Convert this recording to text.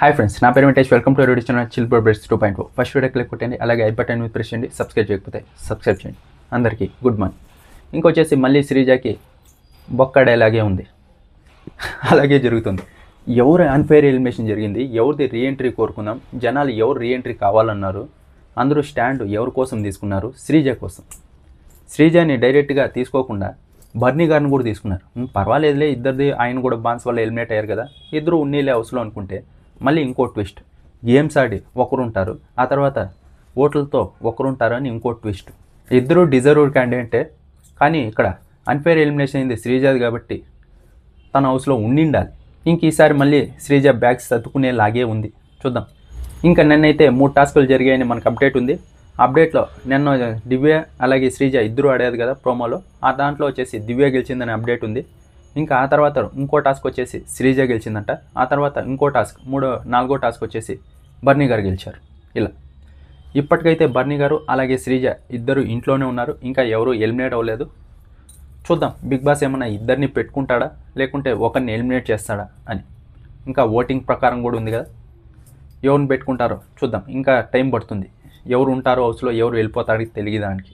Hi friends, నా పేరు Venkatesh. Welcome to radio channel chill breads 2.0. First video click కొట్టండి, అలాగే ఐ బటన్ మీద ప్రెస్ చేయండి. సబ్స్క్రైబ్ చేయకపోతే సబ్స్క్రైబ్ చేయండి. అందరికీ గుడ్ మార్నింగ్. ఇంకొచ్చేసి మళ్ళీ శ్రీజాకి బొక్క డైలాగే ఉంది, అలాగే జరుగుతుంది. ఎవరు అన్ఫెయిర్ ఎలిమినేషన్ జరిగింది, ఎవరిది రీఎంట్రీ కోరుకుందాం, జనాలు ఎవరు రీఎంట్రీ కావాలన్నారు, అందరూ స్టాండ్ ఎవరి కోసం తీసుకున్నారు? శ్రీజ కోసం. శ్రీజాని డైరెక్ట్గా తీసుకోకుండా బర్నీ గారిని కూడా తీసుకున్నారు. పర్వాలేదులే, ఇద్దరిది ఆయన కూడా బాన్స్ వల్ల ఎలిమినేట్ అయ్యారు కదా, ఇద్దరు ఉన్నీలే హౌస్లో అనుకుంటే మళ్ళీ ఇంకో ట్విస్ట్. గేమ్స్ ఆడి ఒకరుంటారు, ఆ తర్వాత ఓట్లతో ఒకరుంటారు అని ఇంకో ట్విస్ట్. ఇద్దరు డిజర్వ్డ్ క్యాండిడేటే, కానీ ఇక్కడ అన్ఫెయిర్ ఎలిమినేషన్ అయింది శ్రీజాది కాబట్టి తన హౌస్లో ఉండిండాలి. ఇంక ఈసారి మళ్ళీ శ్రీజ బ్యాగ్స్ సర్దుకునేలాగే ఉంది, చూద్దాం. ఇంకా నిన్నైతే 3 టాస్కులు జరిగాయని మనకు అప్డేట్ ఉంది. అప్డేట్లో నిన్న దివ్య అలాగే శ్రీజ ఇద్దరు ఆడేది కదా ప్రోమోలో, ఆ దాంట్లో వచ్చేసి దివ్య గెలిచిందని అప్డేట్ ఉంది. ఇంకా ఆ తర్వాత ఇంకో టాస్క్ వచ్చేసి శ్రీజ గెలిచిందంట. ఆ తర్వాత ఇంకో టాస్క్ 4వ టాస్క్ వచ్చేసి బర్నీ గారు గెలిచారు. ఇలా ఇప్పటికైతే బర్నీ గారు అలాగే శ్రీజ ఇద్దరు ఇంట్లోనే ఉన్నారు, ఇంకా ఎవరు ఎలిమినేట్ అవ్వలేదు. చూద్దాం బిగ్ బాస్ ఏమన్నా ఇద్దరిని పెట్టుకుంటాడా లేకుంటే ఒకరిని ఎలిమినేట్ చేస్తాడా అని. ఇంకా ఓటింగ్ ప్రకారం కూడా ఉంది కదా, ఎవరిని పెట్టుకుంటారో చూద్దాం. ఇంకా టైం పడుతుంది, ఎవరు ఉంటారో హౌస్లో ఎవరు వెళ్ళిపోతారో తెలియదానికి.